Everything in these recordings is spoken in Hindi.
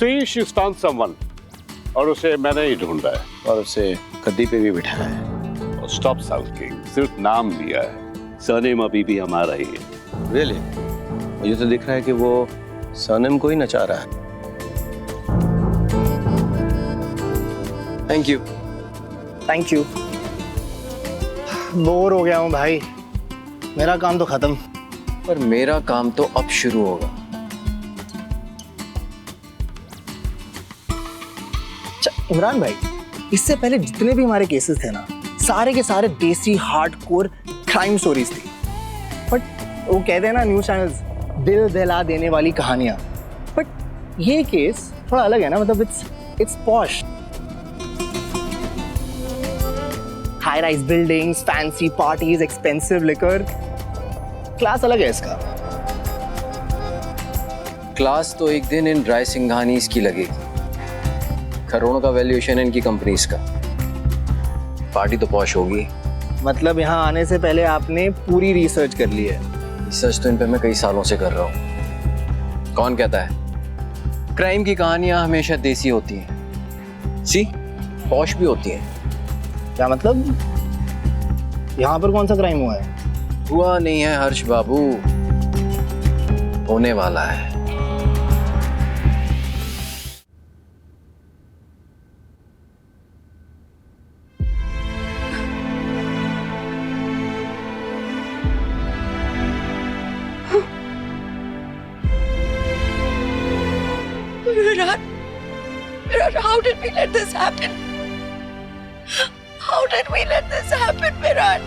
See, she's found someone. और उसे मैंने ही ढूंढा है। और उसे गद्दी पे भी बिठाया है। स्टॉप सल्किंग, सिर्फ नाम लिया है, सरनेम अभी भी हमारा ही है। रियली? मुझे तो दिख रहा है कि वो सरनेम को ही नचा रहा है। Thank you. Thank you. Bore हो गया हूँ भाई, मेरा काम तो खत्म। पर मेरा काम तो अब शुरू होगा। इमरान भाई, इससे पहले जितने भी हमारे केसेस थे ना, सारे के सारे देसी हार्डकोर क्राइम स्टोरीज थी। बट वो कहते हैं ना न्यूज चैनल्स, दिल दहला देने वाली कहानियां। बट ये केस थोड़ा अलग है ना, मतलब it's posh. High rise buildings, fancy parties, expensive liquor, class अलग है इसका। क्लास तो एक दिन इन ड्राई सिंघानीज की लगेगी। करोड़ों का वैल्यूएशन है इनकी कंपनीज का। पार्टी तो पॉश होगी। मतलब यहाँ आने से पहले आपने पूरी रिसर्च कर ली है? रिसर्च तो इन पे मैं कई सालों से कर रहा हूँ। कौन कहता है क्राइम की कहानियां हमेशा देसी होती हैं? सी, पॉश भी होती हैं। क्या मतलब? यहाँ पर कौन सा क्राइम हुआ है? हुआ नहीं है हर्ष बाबू, होने वाला है। Virat, how did we let this happen? How did we let this happen, Virat?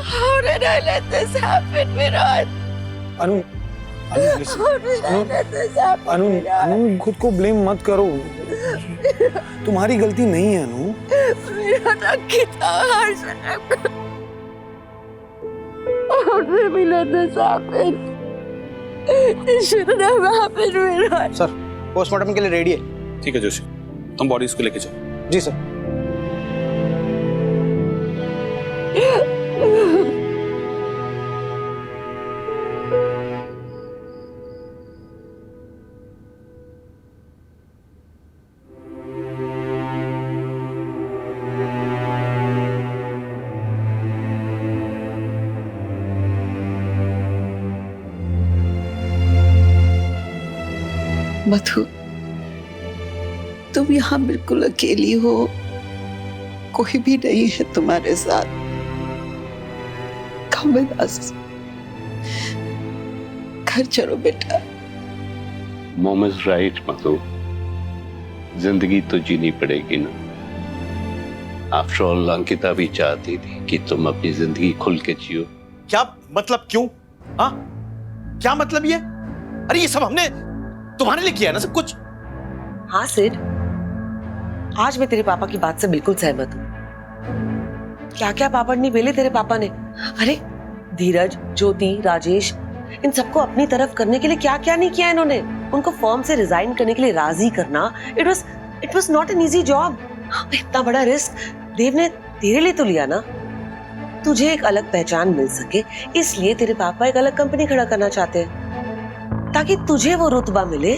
How did I let this happen, Virat? Anu, How did I let this happen, Anu, Virat? अनु खुद को ब्लेम मत करो। तुम्हारी गलती नहीं है अनु। Virat, Ankita, Harshan, how did we let this happen? It shouldn't have happened, Virat. Sir, postmortem के लिए रेडी है। ठीक है जोशी, तुम बॉडी इसको लेके जाओ। जी सर। मधु, तुम यहाँ बिल्कुल अकेली हो, कोई भी नहीं है तुम्हारे साथ। Come with us. घर चलो बेटा। Mom is right, मधु, जिंदगी तो जीनी पड़ेगी ना। आफ्टर ऑल अंकिता भी चाहती थी कि तुम अपनी जिंदगी खुल के जियो। क्या मतलब? क्यों? हाँ, क्या मतलब ये? अरे ये सब हमने तुम्हारे लिए किया है ना, सब कुछ। हाँ सिड, आज मैं तेरे पापा की बात से बिल्कुल सहमत हूँ। क्या क्या पापड़ नहीं बेले तेरे पापा ने। अरे धीरज, ज्योति, राजेश, इन सबको अपनी तरफ करने के लिए क्या क्या नहीं किया इन्होंने। उनको फर्म से रिजाइन करने के लिए राजी करना, it was not an easy job. इतना बड़ा रिस्क देव ने तेरे लिए तो लिया ना। तुझे एक अलग पहचान मिल सके, इसलिए तेरे पापा एक अलग कंपनी खड़ा करना चाहते हैं, ताकि तुझे वो रुतबा मिले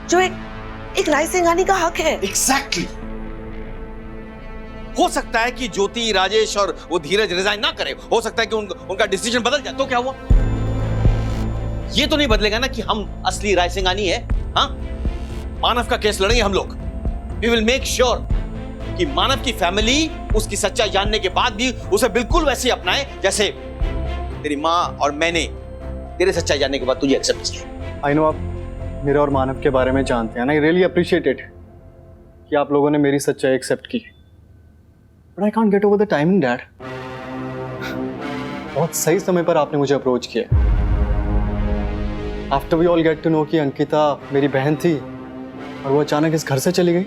जो एक राय सिंघानी का हक है। एग्जैक्टली। हो सकता है कि ज्योति, राजेश और वो धीरज रिजाइन ना करे। हो सकता है कि उनका डिसीजन बदल जाए। तो क्या हुआ? ये तो नहीं बदलेगा ना कि हम असली राय सिंघानी है। हाँ, मानव का केस लड़ेंगे हम लोग। वी विल मेक श्योर कि मानव की फैमिली उसकी सच्चाई जानने के बाद भी उसे बिल्कुल वैसे ही अपनाए जैसे तेरी माँ और मैंने तेरे सच्चाई जानने के बाद तुझे एक्सेप्ट किया। आई नो आप मेरे और मानव के बारे में जानते हैं ना। आई रियली अप्रिशिएट इट कि आप लोगों ने मेरी सच्चाई एक्सेप्ट की। But I can't get over the timing dad. बहुत सही समय पर आपने मुझे अप्रोच किया। After we all get to know कि अंकिता मेरी बहन थी और वो अचानक इस घर से चली गई।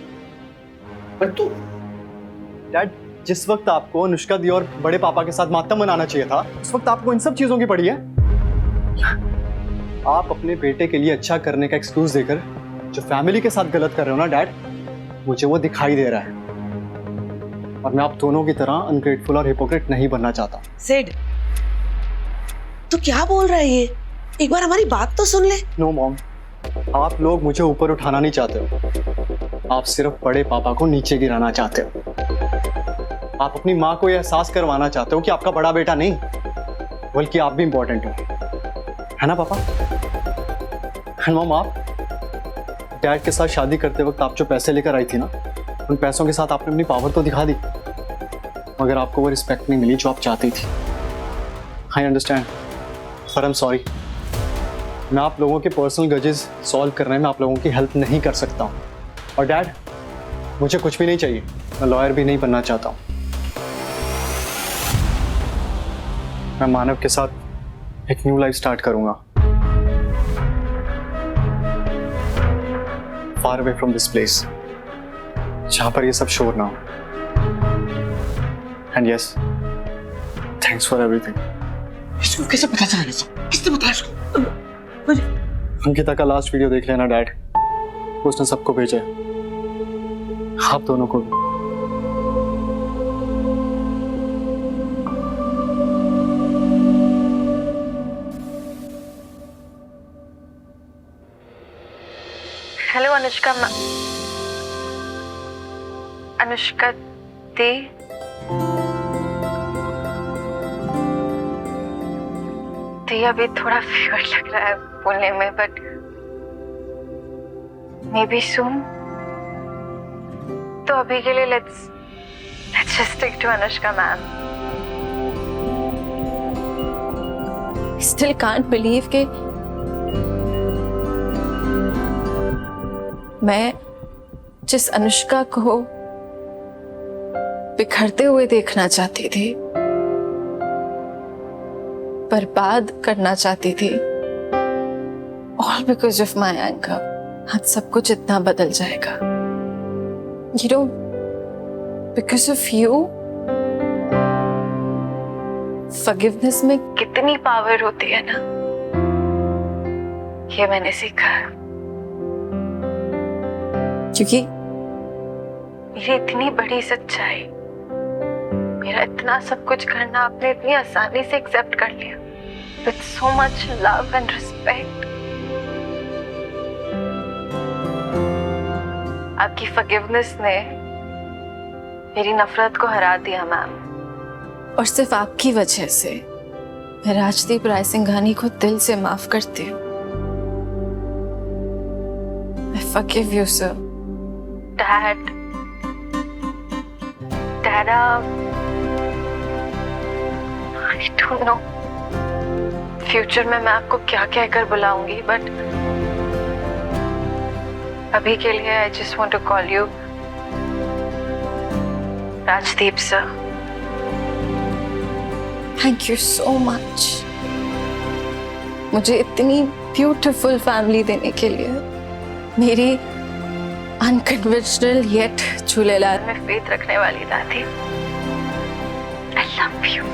पर तू डैड, जिस वक्त आपको अनुष्का दी और बड़े पापा के साथ मातम मनाना चाहिए था, उस वक्त आपको इन सब चीजों की पड़ी है। आप अपने बेटे के लिए अच्छा करने का एक्सक्यूज देकर जो फैमिली के साथ गलत कर रहे हो ना डैड, मुझे वो दिखाई दे रहा है। और मैं आप दोनों की तरह अनग्रेटफुल और हिपोक्रेट नहीं बनना चाहता। सिड, तू क्या बोल रहा है ये? एक बार हमारी बात तो सुन ले। नो मॉम, आप लोग मुझे ऊपर उठाना नहीं चाहते हो, आप सिर्फ बड़े पापा को नीचे गिराना चाहते हो। आप अपनी माँ को यह एहसास करवाना चाहते हो कि आपका बड़ा बेटा नहीं बल्कि आप भी इंपॉर्टेंट हो, है ना पापा? एंड मॉम, आप डैड के साथ शादी करते वक्त आप जो पैसे लेकर आई थी ना, उन पैसों के साथ आपने अपनी पावर तो दिखा दी, मगर आपको वो रिस्पेक्ट नहीं मिली जो आप चाहती थी। आई अंडरस्टैंड, पर आई एम सॉरी। मैं आप लोगों के पर्सनल ग्रजेस सॉल्व करने में आप लोगों की हेल्प नहीं कर सकता हूँ। और डैड, मुझे कुछ भी नहीं चाहिए, मैं लॉयर भी नहीं बनना चाहता हूँ। मैं मानव के साथ एक न्यू लाइफ स्टार्ट करूंगा, far away from this place, जहां पर ये सब शोर ना हो। And yes, thanks for everything. इसको कैसे पता चला? किसने बताया इसको? अंकिता का लास्ट वीडियो देख लेना डैड, उसने सबको भेजा है, आप दोनों को भी। हेलो अनुष्का अनुष्का दी, अभी थोड़ा फीवर लग रहा है बोलने में, बट मे बी सून। तो अभी के लिए let's just stick to Anushka ma'am. Still can't believe कि मैं जिस अनुष्का को बिखरते हुए देखना चाहती थी, बर्बाद करना चाहती थी, all because of my anger, आज सब कुछ इतना बदल जाएगा। You know, because of you, forgiveness में कितनी पावर होती है ना, ये मैंने सीखा है। क्योंकि मेरी इतनी बड़ी सच्चाई, मेरा इतना सब कुछ करना आपने इतनी आसानी से एक्सेप्ट कर लिया, with so much love and respect। आपकी forgiveness ने मेरी नफरत को हरा दिया मैम, और सिर्फ आपकी वजह से मैं राजदीप राय सिंघानी को दिल से माफ करती हूँ। I forgive you, sir। Dad, I don't know future में मैं आपको क्या कहकर बुलाऊंगी, बट अभी के लिए I just want to call you Rajdeep sir. Thank you so much मुझे इतनी ब्यूटीफुल फैमिली देने के लिए, मेरी अनकन्वेंशनल येट झूलेलाल में फेथ रखने वाली दादी। I love you।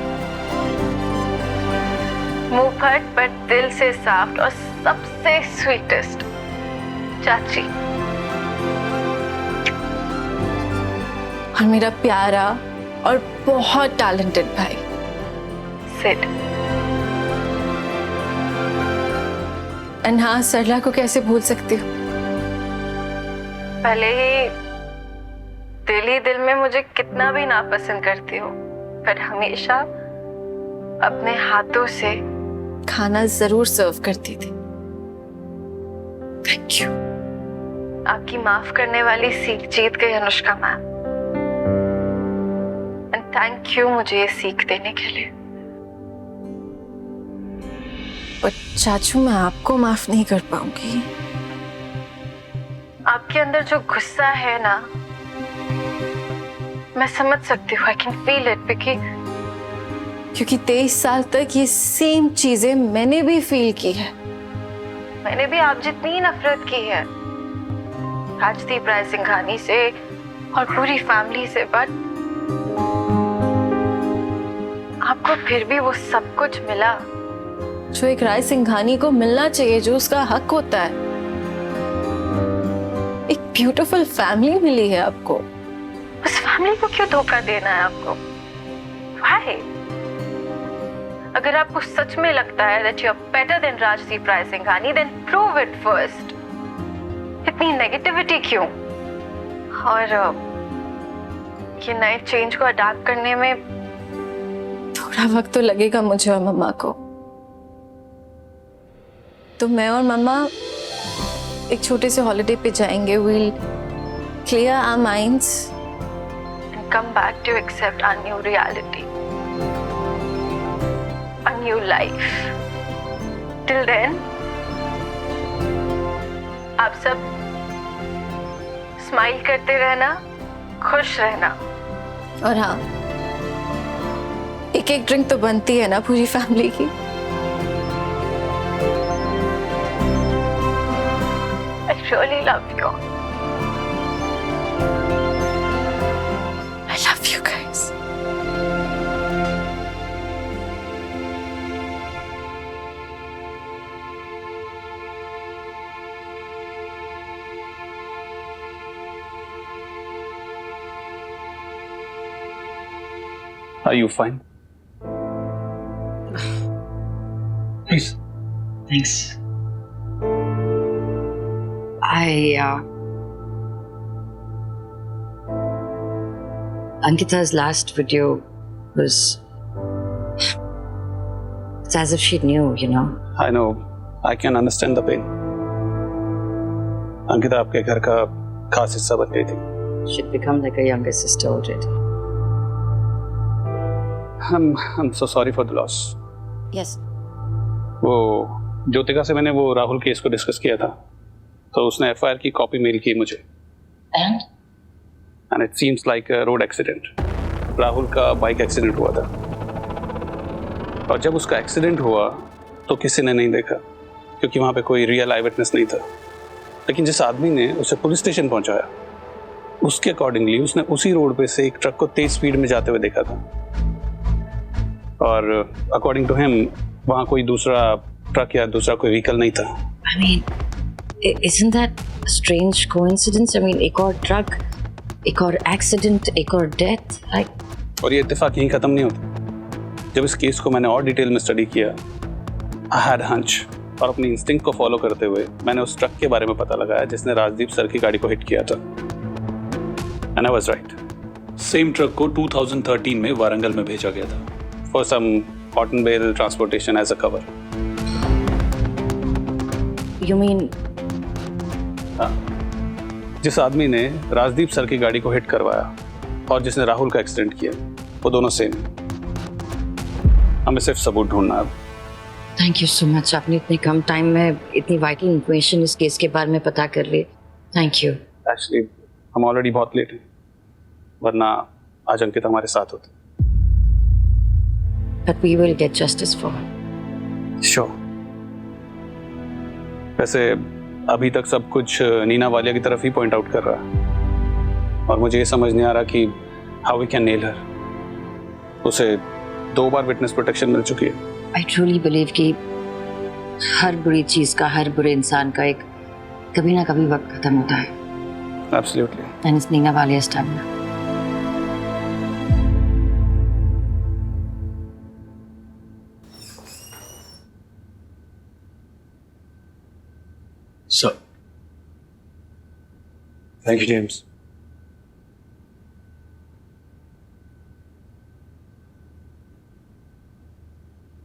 मुंह फट बट दिल से सॉफ्ट और सबसे स्वीटेस्ट चाची, और मेरा प्यारा और बहुत टैलेंटेड भाई सिड। एंड हाँ, सरला को कैसे भूल सकती हूँ? भले ही दिल में मुझे कितना भी नापसंद करती हूँ, पर हमेशा अपने हाथों से खाना जरूर सर्व करती थी। Thank you. आपकी माफ करने वाली सीख जीत गई Anushka ma'am, and thank you मुझे ये सीख देने के लिए। पर चाचू, मैं आपको माफ नहीं कर पाऊंगी। आपके अंदर जो गुस्सा है ना, मैं समझ सकती हूँ। I can feel it, क्योंकि 23 साल तक ये सेम चीजें मैंने भी फील की है। मैंने भी आप जितनी नफरत की है राजदीप राय सिंघानी से और पूरी फैमिली से, बट आपको फिर भी वो सब कुछ मिला जो एक राय सिंघानी को मिलना चाहिए, जो उसका हक होता है। एक ब्यूटीफुल फैमिली मिली है आपको, उस फैमिली को क्यों धोखा देना है आपको? Why? अगर आपको सच में लगता है that you are better than Rajdeep Rai Singhani, then prove it first। इतनी नेगेटिविटी क्यों? और ये नए चेंज को अडाप्ट करने में थोड़ा वक्त तो लगेगा मुझे और मम्मा को। तो मैं और मम्मा एक छोटे से हॉलिडे पे जाएंगे। Will clear our minds and come back to accept a new reality, a new life. Till then आप सब स्माइल करते रहना, खुश रहना। और हाँ, एक एक ड्रिंक तो बनती है ना पूरी फैमिली की। I really love you. I love you guys. Are you fine? Please. Thanks. Ankita's last video was, it's as if she knew, you know. I know. I can understand the pain. Ankita आपके घर का खास हिस्सा बन गई थी. She'd become like a younger sister already. I'm so sorry for the loss. Yes. वो ज्योतिका से मैंने वो राहुल केस को डिस्कस किया था, तो उसने एफआईआर की कॉपी मेल की मुझे। And it seems like a road accident. Rahul का बाइक एक्सीडेंट हुआ था, और जब उसका एक्सीडेंट हुआ तो किसी ने नहीं देखा, क्योंकि वहाँ पे कोई रियल आई विटनेस नहीं था। लेकिन जिस आदमी ने उसे पुलिस स्टेशन पहुँचाया, उसके अकॉर्डिंगली उसने उसी रोड पे से एक ट्रक को तेज स्पीड में जाते हुए देखा था, और अकॉर्डिंग टू हिम वहाँ कोई दूसरा ट्रक या दूसरा कोई व्हीकल नहीं था। I mean, isn't that a strange coincidence? I mean, एक और ट्रक, एक और एक्सीडेंट, एक और डेथ, like... और ये इत्तेफाक यहीं खत्म नहीं होता। जब इस केस को मैंने और डिटेल में स्टडी किया, I had a hunch, और अपनी इंस्टिंक्ट को फॉलो करते हुए मैंने उस ट्रक के बारे में पता लगाया जिसने राजदीप सर की गाड़ी को हिट किया था। And I was right. Same truck को 2013 में वारंगल में भेजा गया था for some cotton bale transportation as a cover. You mean? हाँ, जिस आदमी ने राजदीप सर की गाड़ी को हिट करवाया और जिसने राहुल का एक्सीडेंट किया, वो दोनों सेम हैं। हमें सिर्फ सबूत ढूंढना है। Thank you so much. आपने इतने कम टाइम में इतनी वाइटल इंफॉर्मेशन इस केस के बारे में पता कर ली। Thank you. Actually, हम ऑलरेडी बहुत लेट हैं, वरना आज अंकित हमारे साथ होते। But we will get justice for her. Sure. वैसे अभी तक सब कुछ नीना वालिया की तरफ ही पॉइंट आउट कर रहा है, और मुझे ये समझ नहीं आ रहा कि how we can nail her. उसे 2 बार विटनेस प्रोटेक्शन मिल चुकी है। I truly believe कि हर बुरी चीज का, हर बुरे इंसान का एक कभी ना कभी वक्त खत्म होता है। Absolutely. And it's Nina Walia's time now. Sir. Thank you, James.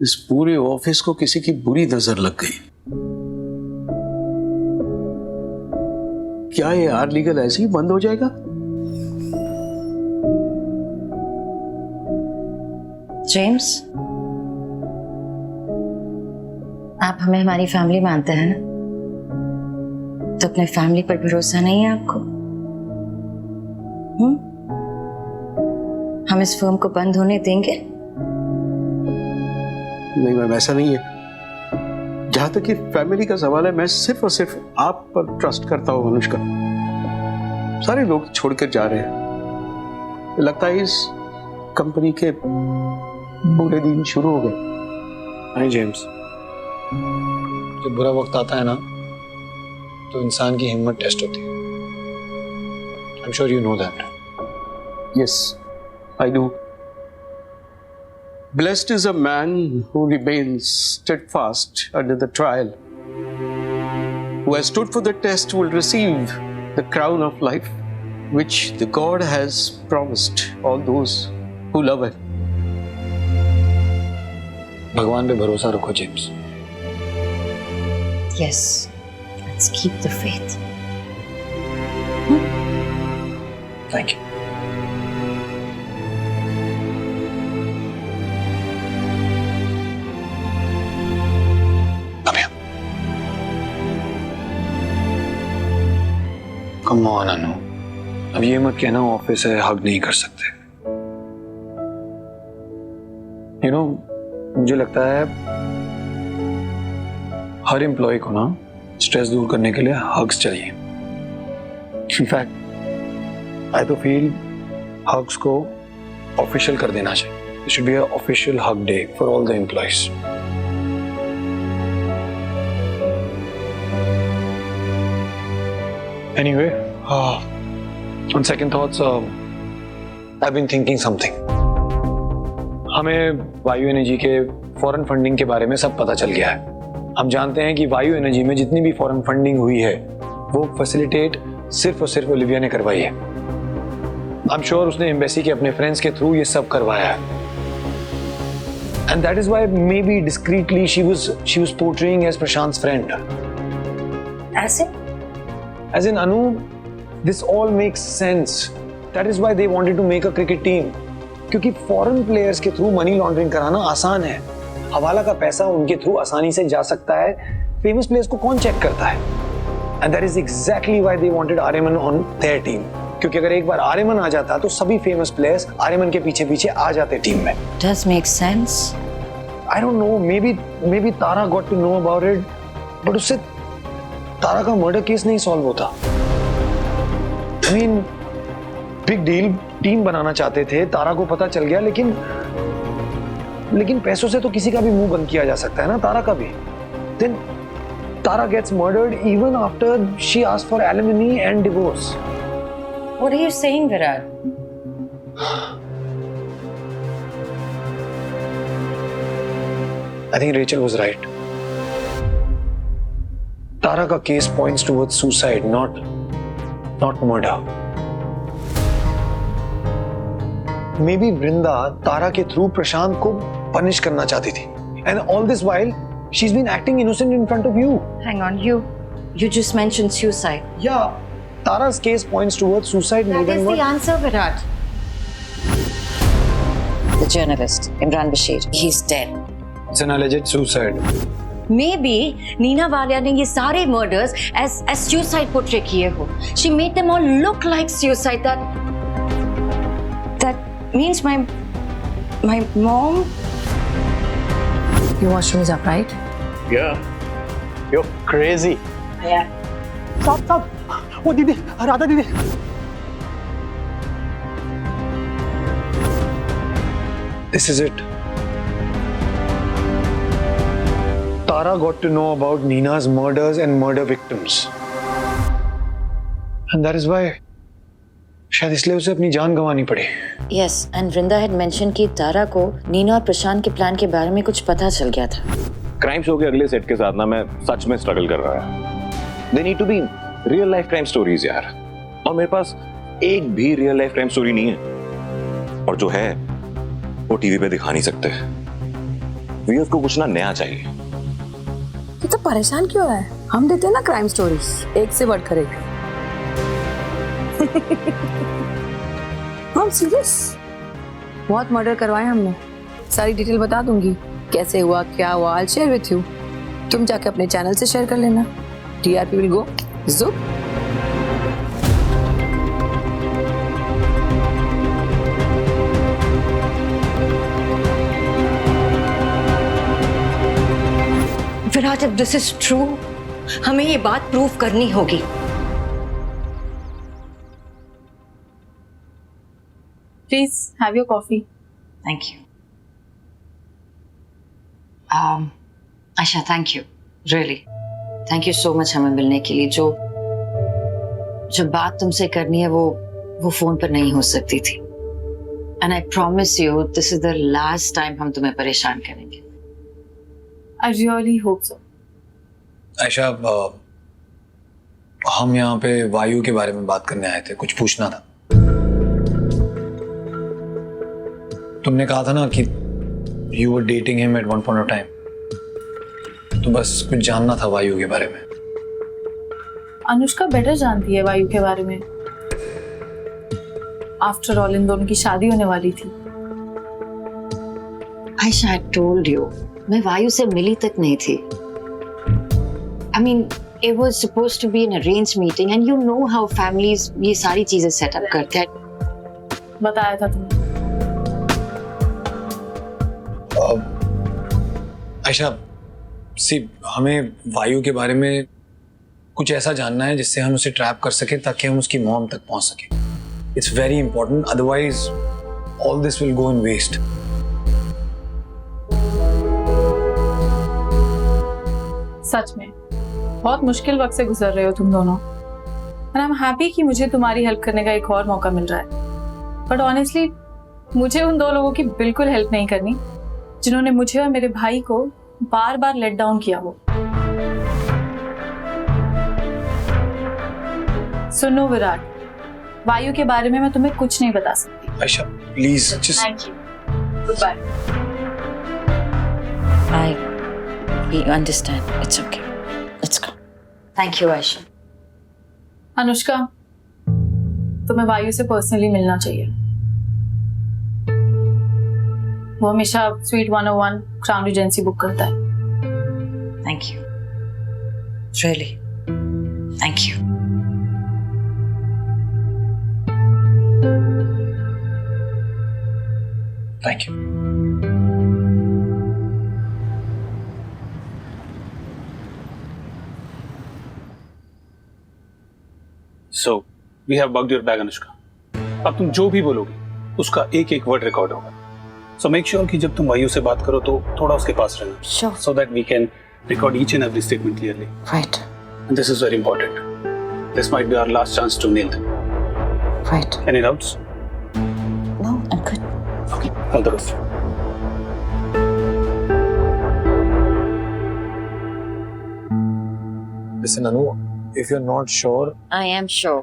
इस पूरे ऑफिस को किसी की बुरी नजर लग गई। क्या ये आर लीगल ऐसे ही बंद हो जाएगा? जेम्स, आप हमें हमारी फैमिली मानते हैं ना? तो अपने फैमिली पर भरोसा नहीं है आपको? हम इस फर्म को बंद होने देंगे? नहीं मैम, ऐसा नहीं है। जहां तक कि फैमिली का सवाल है, मैं सिर्फ और सिर्फ आप पर ट्रस्ट करता हूं अनुष्का। सारे लोग छोड़कर जा रहे हैं, लगता है इस कंपनी के बुरे दिन शुरू हो गए। नहीं जेम्स, जब बुरा वक्त आता है ना, तो इंसान की हिम्मत टेस्ट होती है। I'm sure you know that. Yes, I do. Blessed is a man who remains steadfast under the trial. who has stood for the test will receive the crown of life, which the God has promised all those who love Him. भगवान पे भरोसा रखो James. Yes, let's keep the faith. Thank you. Come on Anu, अब ये मत कहना ऑफिस है हग नहीं कर सकते। यू नो, मुझे लगता है हर एम्प्लॉय को ना स्ट्रेस दूर करने के लिए हग्स चाहिए। इनफैक्ट आई तो फील हग्स को ऑफिशियल कर देना चाहिए। It should be a official hug day for all the employees. Anyway, on second thoughts, I've been thinking something. हमें वायु एनर्जी के फॉरेन फंडिंग के बारे में सब पता चल गया है। हम जानते हैं कि वायु एनर्जी में जितनी भी फॉरेन फंडिंग हुई है वो फैसिलिटेट सिर्फ और सिर्फ ओलिविया ने करवाई है। आई एम श्योर उसने एम्बेसी के अपने फ्रेंड्स के थ्रू ये सब करवाया है। And that is why maybe discreetly she was portraying as Prashant's friend. As in Anu, this all makes sense. That is why they wanted to make a cricket team. क्योंकि फॉरेन प्लेयर्स के थ्रू मनी लॉन्ड्रिंग कराना आसान है। हवाला का पैसा उनके थ्रू आसानी से जा सकता है। फेमस प्लेयर्स को कौन चेक करता है? And that is exactly why they wanted Aryaman on their team. क्योंकि अगर एक बार आर्यमन आ जाता तो सभी फेमस प्लेयर्स आर्यमन के पीछे पीछे आ जाते टीम में। Does make sense. I don't know. Maybe Tara got to know about it, but उससे तारा का मर्डर केस नहीं सॉल्व होता। I mean, big deal, team बनाना चाहते थे, तारा को पता चल गया, लेकिन पैसों से तो किसी का भी मुंह बंद किया जा सकता है ना, तारा का भी। Then Tara gets murdered even after she asked for alimony and divorce. What are you saying, Virat? I think Rachel was right. तारा का case points towards suicide, not murder. Maybe Vrinda तारा के थ्रू प्रशांत को पनिश करना चाहती थी. And all this while, she's been acting innocent in front of you. Hang on, you just mentioned suicide. Yeah, Tara's case points towards suicide more That than is murder. the answer, Virat. The journalist, Imran Bashir, he's dead. It's an alleged suicide. Maybe Nina Walia ने ये सारे murders as suicide portray किए हो. She made them all look like suicide. That means my mom. Your washroom is up, right? Yeah. You're crazy. Yeah. Stop. वो दीदी, राधा दीदी। This is it. Tara got to know about Nina's murders and murder victims. And that is why शायद इसलिए उसे अपनी जान गंवानी पड़ी। Yes, and Vrinda had mentioned कि तारा को नीना और प्रशांत के प्लान के बारे में कुछ पता चल गया था। क्राइम शो के अगले सेट के साथ ना मैं सच में स्ट्रगल कर रहा है। They need to be real life crime stories यार। और मेरे पास एक भी रियल लाइफ क्राइम स्टोरी नहीं है। और जो है वो टीवी पे दिखा नहीं सकते। व्यूअर्स को कुछ ना नया चाहिए। तो परेशान क्यों है? हम देते हैं ना क्राइम स्टोरीज, एक से बढ़कर एक। हम सीरियस, बहुत मर्डर करवाए हमने। सारी डिटेल बता दूंगी, कैसे हुआ, क्या हुआ, I'll share with you. तुम जाके अपने चैनल से शेयर कर लेना। TRP will go zup. Virat, if this is true, हमें ये बात प्रूव करनी होगी। Please have your coffee. Thank you. Aisha, thank you. Really. Thank you so much हमें मिलने के लिए। जो बात तुमसे करनी है वो फोन पर नहीं हो सकती थी। And I promise you, this is the last time हम तुम्हें परेशान करेंगे। I really hope so. Ayesha, हम यहाँ पे वायु के बारे में बात करने आए थे, कुछ पूछना था। तुमने कहा था ना कि you were dating him at one point of time, तो बस कुछ जानना था वायु के बारे में। अनुष्का बेटर जानती है वायु के बारे में। आफ्टर ऑल इन दोनों की शादी होने वाली थी। आयशा, I told you, मैं वायु से मिली तक नहीं थी। I mean, it was supposed to be an arranged meeting and you know how families ये सारी चीजें सेट अप करते हैं। बताया था तुमने। आयशा, सी हमें वायु के बारे में कुछ ऐसा जानना है जिससे हम उसे ट्रैप कर सकें ताकि हम उसकी मॉम तक पहुंच सकें। It's very important, otherwise all this will go in waste. सच में बहुत मुश्किल वक्त से गुजर रहे हो तुम दोनों, और आई एम हैप्पी कि मुझे तुम्हारी हेल्प करने का एक और मौका मिल रहा है। बट ऑनेस्टली मुझे उन दो लोगों की बिल्कुल हेल्प नहीं करनी जिन्होंने मुझे और मेरे भाई को बार बार लेट डाउन किया हो। सुनो विराट, वायु के बारे में मैं तुम्हें कुछ नहीं बता सकती। Ayesha please just thank you, goodbye. I understand. It's okay. Let's go. Thank you, Aisha. Anushka, तुम्हें वायु से पर्सनली मिलना चाहिए। वो हमेशा स्वीट 101 क्राउन रिजेंसी बुक करता है। Thank you. Really. Thank you. Thank you. So, we have bugged your bag, Anushka. अब तुम जो भी बोलोगी उसका एक एक वर्ड रिकॉर्ड होगा। So make sure कि जब तुम वायु से बात करो तो थोड़ा उसके पास रहना। Sure. So that we can record each and every statement clearly. Right. And this is very important. This might be our last chance to nail them. Right. Any doubts? No, I'm good. Okay. All the best. Listen, Anu, if you're not sure, I am sure.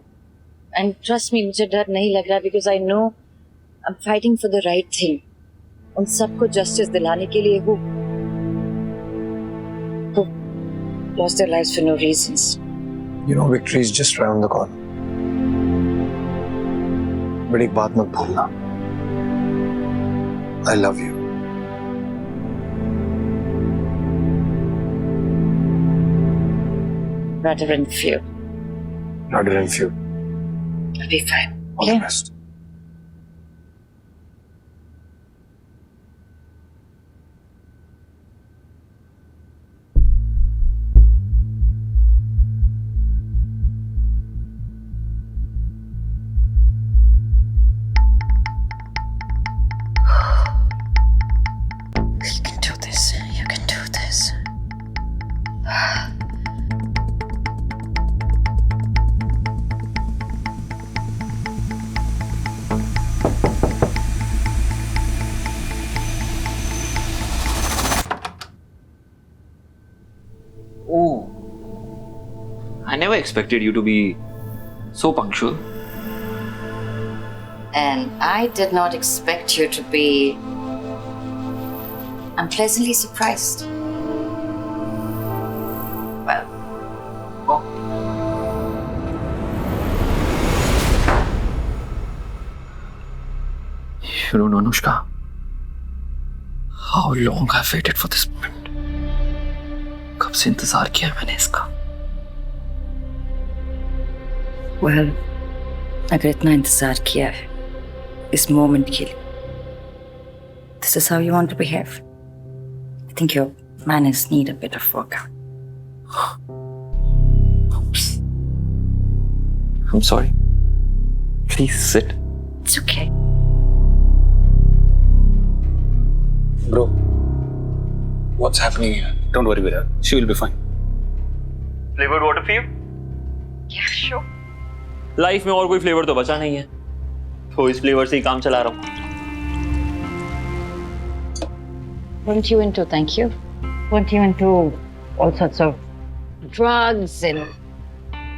And trust me, मुझे डर नहीं लग रहा because I know I'm fighting for the right thing. उन सबको justice दिलाने के लिए वो lost their lives for no reasons. you know victory is just around the corner. But एक बात मत भूलना, I love you. Rather than fear. Rather than few. I'll be fine. All the best. You can do this. You can do this. Oh, I never expected you to be so punctual. And I did not expect you to be. I'm pleasantly surprised. Well, You don't know, Anushka, how long I've waited for this moment. कब से इंतजार किया है मैंने इसका। well, अगर इतना इंतजार किया है इस मोमेंट के लिए, this is how you want to behave. I think your manners need a bit of workout. I'm sorry. Please sit. It's okay. Bro, what's happening here? Don't worry, Virat. She will be fine. Flavored water for you? Yeah, sure. Life में और कोई फ्लेवर तो बचा नहीं है, तो इस फ्लेवर से ही काम चला रहा हूँ। Weren't you into, thank you? Weren't you into all sorts of drugs and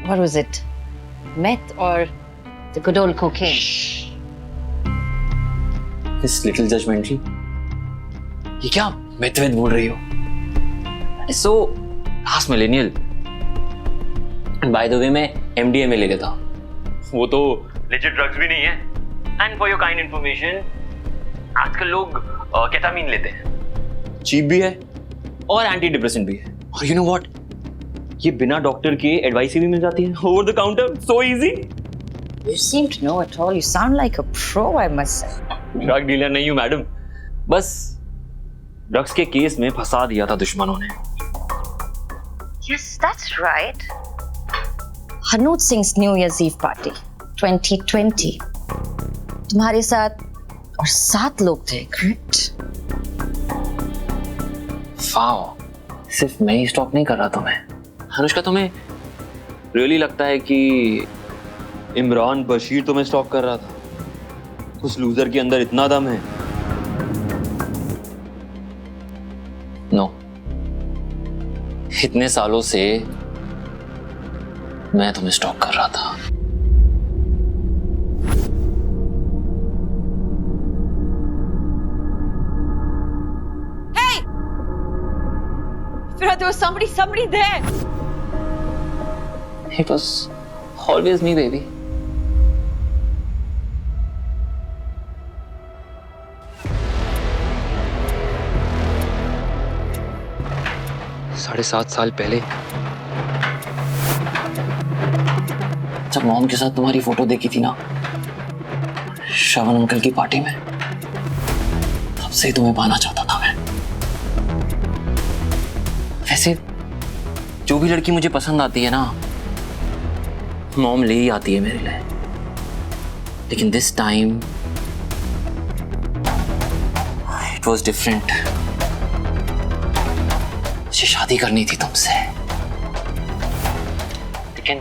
What was it? Meth or the good old cocaine? This little judgmentally. ये क्या मेथ वेथ बोल रही हो? That is so past millennial. And by the way, मैं MDMA ले लेता हूँ। वो तो legit drugs भी नहीं है। And for your kind information, आजकल लोग केटामीन लेते हैं। चीप भी है और एंटी डिप्रेसेंट भी है। और you know what? ये बिना डॉक्टर के एडवाइस भी मिल जाती है। Over the counter, so easy. You seem to know it all. You sound like a pro, I must say. Drug dealer नहीं हूँ मैडम, बस ड्रग्स के केस में फंसा दिया था दुश्मनों ने। Yes, that's right. Hanuj Singh's New Year's Eve party, 2020. तुम्हारे साथ और 7 लोग थे, correct? वाओ, सिर्फ मैं ही स्टॉप नहीं कर रहा तुम्हें। अनुष्का, तुम्हें रियली लगता है कि इमरान बशीर तुम्हें स्टॉप कर रहा था? उस लूजर के अंदर इतना दम है? नो, इतने सालों से मैं तुम्हें स्टॉप कर रहा था। Hey! Firad, there was somebody there. It was always me, baby. साढ़े 7 साल पहले जब मॉम के साथ तुम्हारी फोटो देखी थी ना श्रवण अंकल की पार्टी में, तब से ही तुम्हें पाना चाहता था मैं। वैसे जो भी लड़की मुझे पसंद आती है ना, मॉम ले ही आती है मेरे लिए। लेकिन this time it was different. मुझे शादी करनी थी तुमसे, लेकिन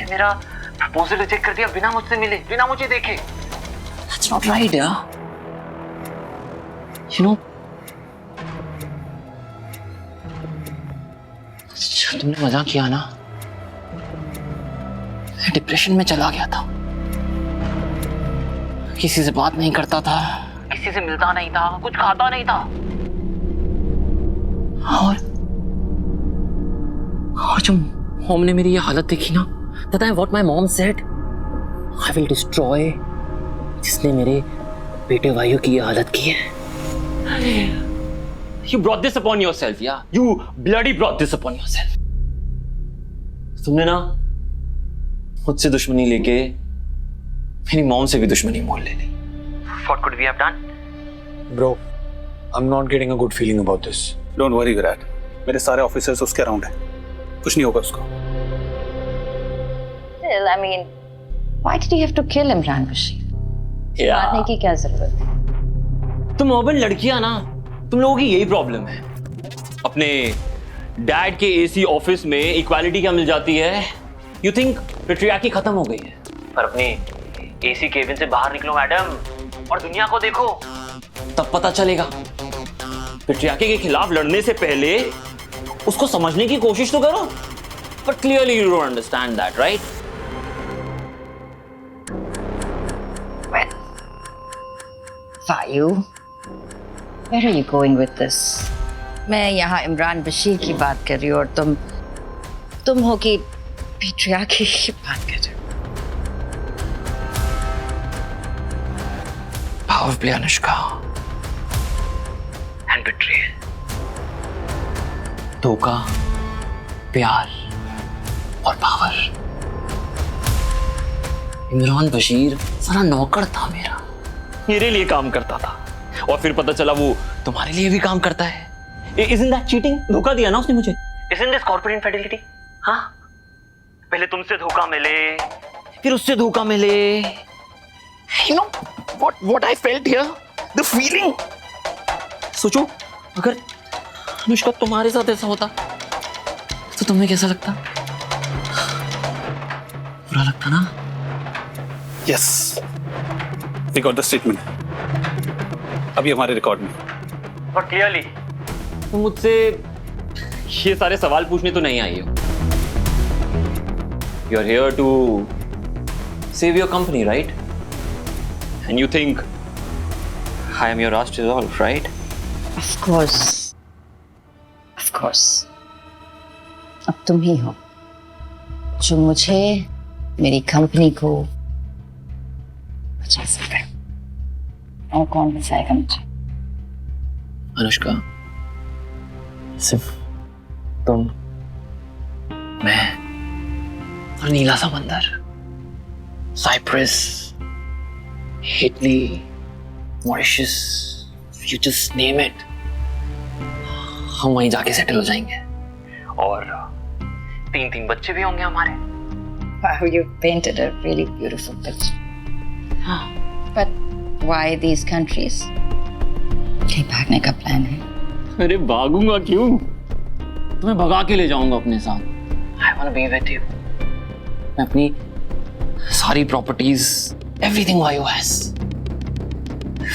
मेरा प्रपोजल रिजेक्ट कर दिया बिना मुझसे मिले, बिना मुझे देखे। That's not right, यार। You know, जब तुमने मजाक किया ना, मैं डिप्रेशन में चला गया था। किसी से बात नहीं करता था, किसी से मिलता नहीं था, कुछ खाता नहीं था। और जब मॉम ने मेरी ये हालत देखी ना, पता है what my mom said? I will destroy जिसने मेरे बेटे भाइयों की ये हालत की है। You brought this upon yourself, yeah? You bloody brought this upon yourself. तुमने ना मुझसे दुश्मनी लेके मेरी मॉम से भी दुश्मनी मोल ले ली। What could we have done? Bro, I'm not getting a good feeling about this. Don't worry Virat, मेरे सारे ऑफिसर्स उसके अराउंड हैं, कुछ नहीं होगा उसको। Still, I mean, why did he have to kill Imran Bashir? मारने की क्या जरूरत है? तुम ओबन लड़कियां ना, तुम लोगों की यही प्रॉब्लम है। अपने डैड के एसी ऑफिस में इक्वालिटी क्या मिल जाती है? यू थिंक पेट्रियार्की खत्म हो गई है, पर अपने एसी केबिन से बाहर निकलो मैडम और दुनिया को देखो, तब पता चलेगा। पेट्रियार्की के खिलाफ लड़ने से पहले उसको समझने की कोशिश तो करो। But clearly you don't understand that, right? Vayu, where are you going with this? मैं यहाँ इमरान बशीर की बात कर रही हूँ और तुम हो कि पेट्रियार्की की बात कर रहे हो। Power play, Anushka, and betrayal. धोखा, प्यार और पावर। इमरान बशीर सारा नौकर था मेरा, मेरे लिए काम करता था, और फिर पता चला वो तुम्हारे लिए भी काम करता है। Isn't that cheating? धोखा दिया ना उसने मुझे। Isn't this corporate infidelity? हाँ, पहले तुमसे धोखा मिले, फिर उससे धोखा मिले। You know what I felt here? The feeling. सोचो, अगर अनुष्का तुम्हारे साथ ऐसा होता तो तुम्हें कैसा लगता? बुरा लगता ना? Yes. We got the statement. अभी हमारे रिकॉर्ड में। और क्लियरली तुम मुझसे ये सारे सवाल पूछने तो नहीं आई हो। You're here to save your company, right? And you think I am your last resolve, right? Of course. Of course. अब तुम ही हो जो मुझे, मेरी कंपनी को बचा सकते हैं। और कौन बचाएगा मुझे? अनुष्का, सिर्फ तुम, मैं और नीला समंदर, Cyprus, Italy, Mauritius, you just name it, हम वहीं जाके सेटल हो जाएंगे और 3 बच्चे भी होंगे हमारे। Wow, you painted a really beautiful picture. But why these countries? कहीं भागने का प्लान है? अरे भागूंगा क्यों? तुम्हें भगा के ले जाऊंगा अपने साथ। I wanna be with you. मैं अपनी सारी properties, everything Vayu has,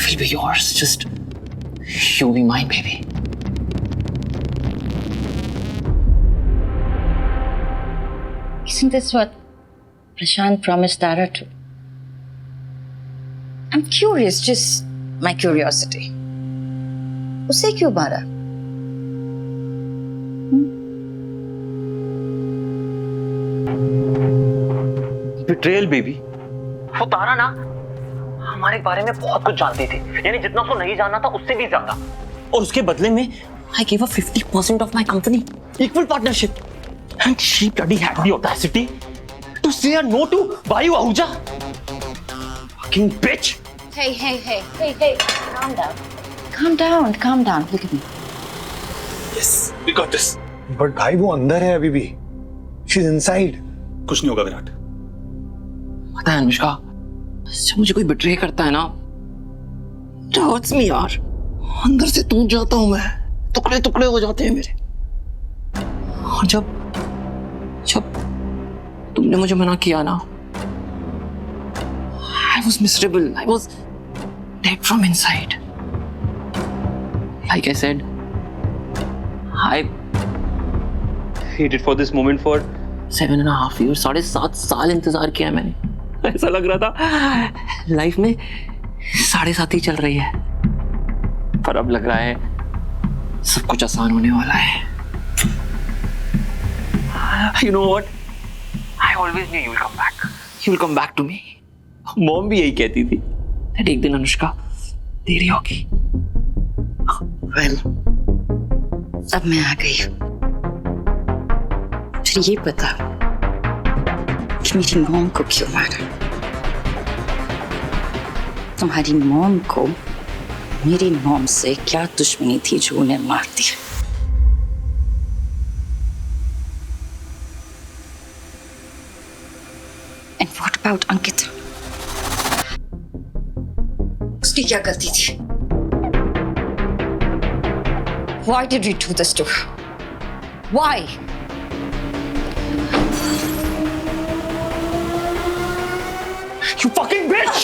will be yours. Just you be mine, baby. Isn't this what Prashant promised Tara to? I'm curious, just my curiosity. उसे क्यों मारा? Betrayal, baby. वो तारा ना हमारे बारे में बहुत कुछ जानती थी, यानी जितना उसको नहीं जानना था उससे भी ज्यादा। और उसके बदले में I gave her 50% of my company, equal partnership, and she bloody had the audacity to say no to Vayu Ahuja. Fucking bitch! Hey! Calm down. Calm down. Look at me. Yes, we got this. But भाई वो अंदर है अभी भी। She's inside. कुछ नहीं होगा विराट। पता है अनुष्का, जब मुझे कोई बिट्रे करता है ना, it hurts me यार। अंदर से टूट जाता हूँ मैं, टुकड़े टुकड़े हो जाते हैं मेरे। और जब तुमने मुझे मना किया ना, I was miserable. I was dead from inside. Like I said, I waited for this moment for 7.5 years. 7.5 साल इंतजार किया मैंने। ऐसा लग रहा था लाइफ में 7.5 ही चल रही है, पर अब लग रहा है सब कुछ आसान होने वाला है। You know what? I always knew you'll come back. You'll come back to me. Mom भी यही कहती थी that एक दिन अनुष्का तेरी होगी। Well, अब मैं आ गई हूँ। फिर ये बता कि मेरी मॉम को क्यों मारा? तुम्हारी मॉम को मेरी मॉम से क्या दुश्मनी थी जो उन्हें मार दिया? And what about Ankita? उसकी क्या गलती थी? Why did you do this to her? Why? You fucking bitch!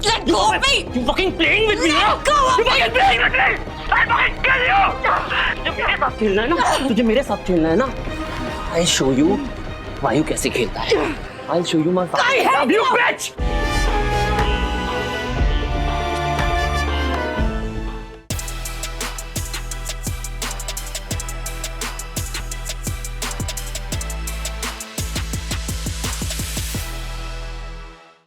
Let go of me! You fucking playing with me, huh? You fucking playing with me! I'll fucking kill you! तुझे मेरे साथ खेलना है ना? I'll show you वायु कैसे खेलता है। I'll show you my fucking love, you bitch!